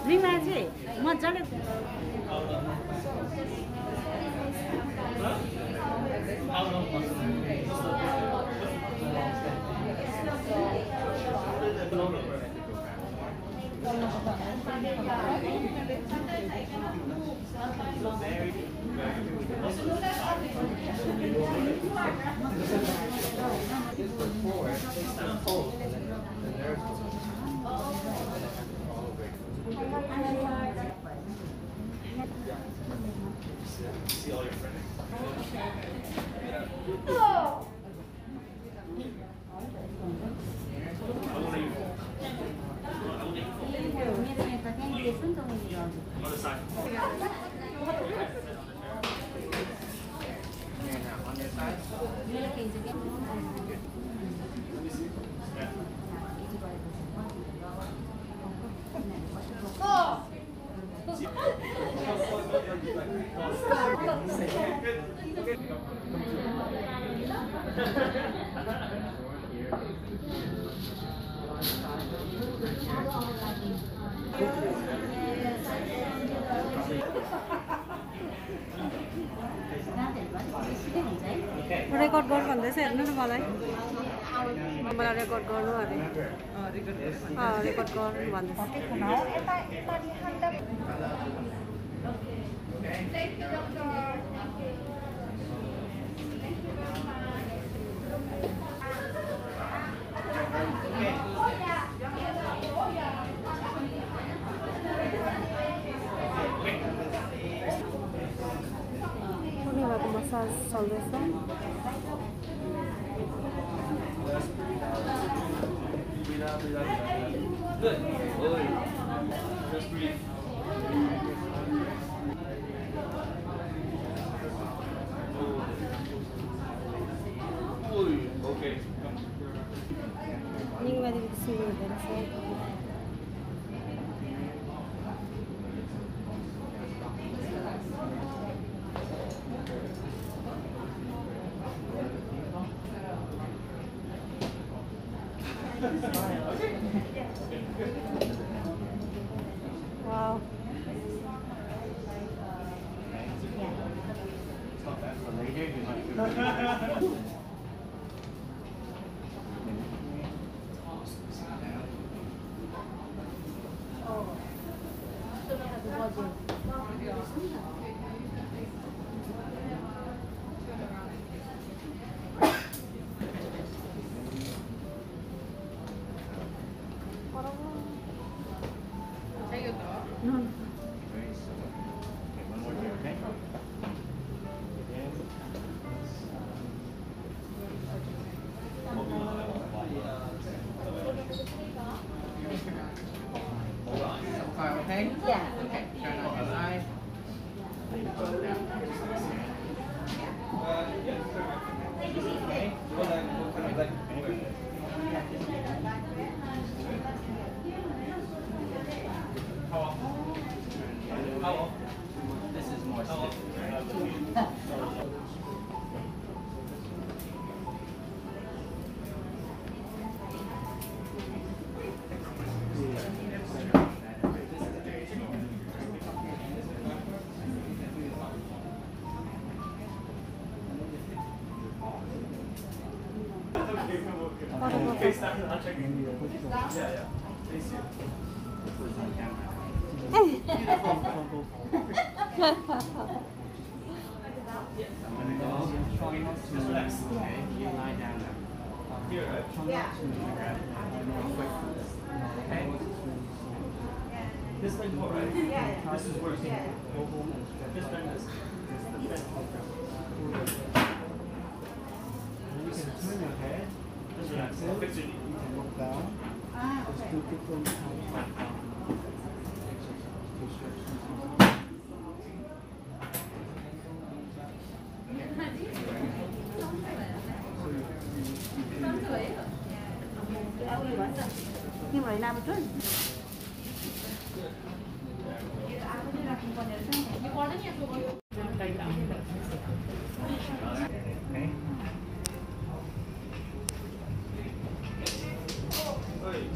रिमा चाहिँ मजाले See all your friends. Other side. On this side. Record गर्नु भन्दैछ हेर्नु न मलाई रेकर्ड गर्नु अरे रेकर्ड गर्नु भन्दैछ मसाज चल्दैछ Good. Just breathe. Okay. निगमादेखि सुरु हुँदो रहेछ Wow. Okay? Yeah. Okay. Turn on your eye. How often? This is more stiff. Just relax. Okay, you lie down now. Here, right? Yeah. Okay. This leg more, right? Yeah. This is working. Yeah. Just bend this. You can turn your head. Just relax. I'll fix your knee. You can look down. Just do different kinds of exercise to stretch. होइन अब जुन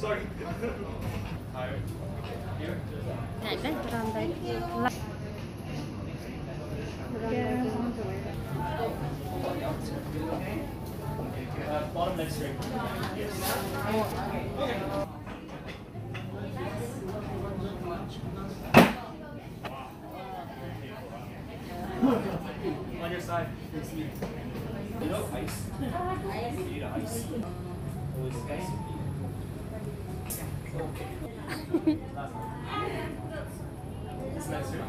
Sorry. Bottom leg straight. Yes. On your side. You know ice. You need ice. Always ice. Okay. Last one. It's nicer.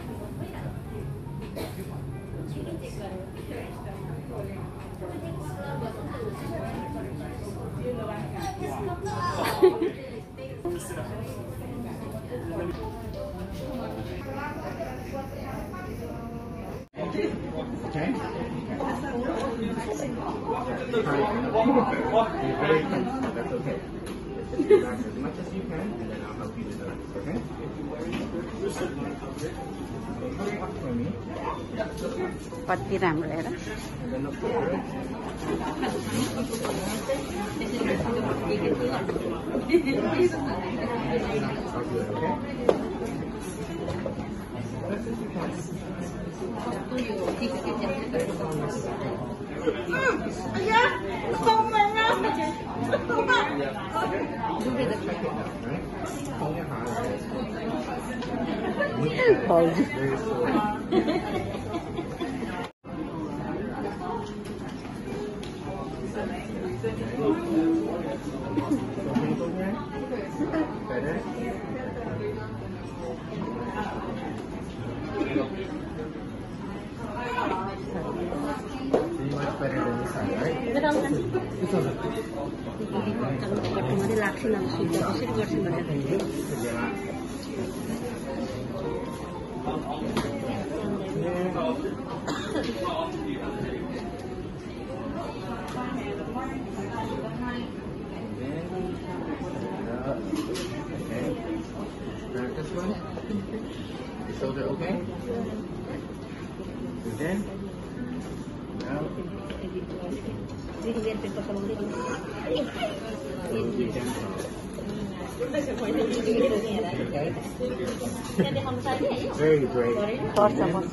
Okay. You're very tense. That's okay. Just relax as much as you can, and then I'll help you with that. Okay? Hurry up for me. कति राम्रो हेर And then look forward. I'll do it, okay? Best as you can. Hold your heart. Hold. Very slowly. Better. Pretty much better than this side, right? It's over. कट्टुमाले लाग्छ न सुत्दा कसरी गर्छु भनेर Relax. Okay. Back this one. Your shoulder okay? And then now be gentle. Very brave. पर्छ पर्छ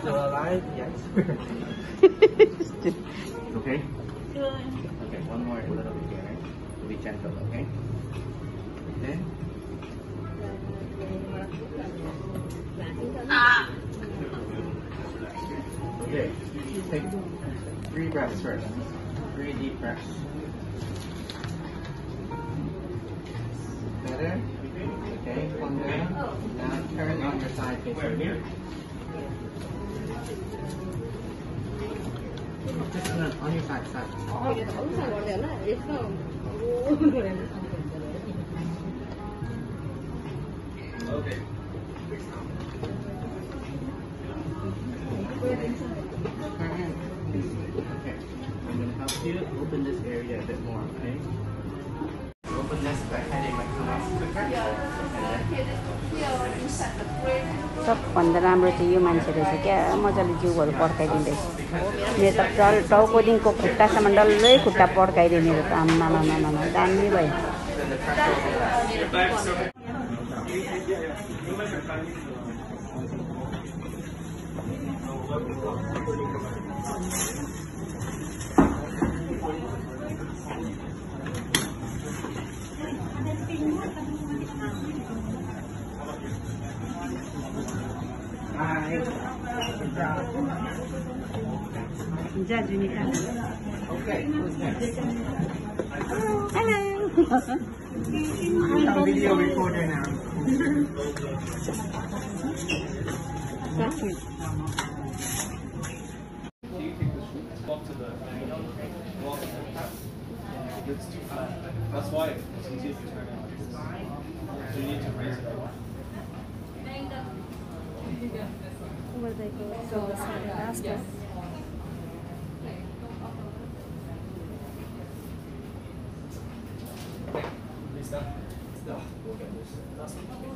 Still alive? Yes. Okay? Okay, one more a little bit here, right? Be gentle, okay? Then. Okay, take 3 breaths first. 3 deep breaths. Better? Okay, one down. Now turn on your side facing here. Just on your back side. Okay. Okay, I'm going to help you open this area a bit more, okay? Open this, the headache might come off quicker. सबभन्दा राम्रो चाहिँ यो मान्छे रहेछ क्या मजाले जिउहरू पड्काइदिँदैछ मेरो त टाउकोदेखिको खुट्टासम्म डल्लै खुट्टा पड्काइदियो मेरो त आम्मा दामी भयो जा जुनिका Okay, who's next? Hello I'm video recorder now. Walk to the walk. It's too flat. That's why it's easier to turn it like this. So you need to raise it up. stuck. No, we'll get looser.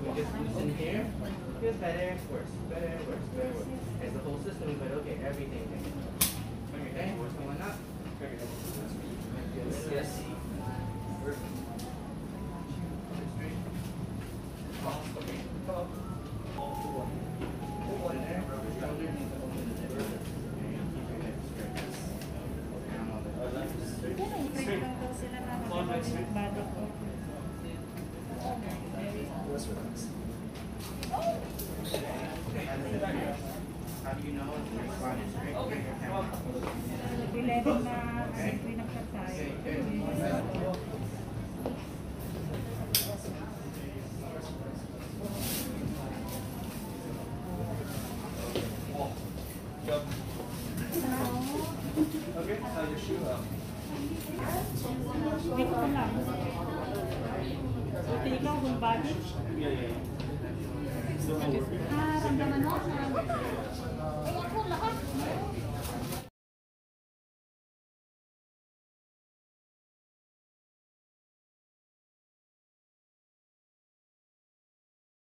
We just loosen here. Feels better, worse, better, worse, better, worse. As the whole system, but okay, everything. Okay, what's going up? Yes. I-print lang daw sila na yung body ko. Let's relax. How do you know the spine is straight? Okay. 11 na pinagkatay. Yep. Okay, your shoe up. Wait ko lang. Buti ikaw kung body. Yeah. Still Ramdaman mo?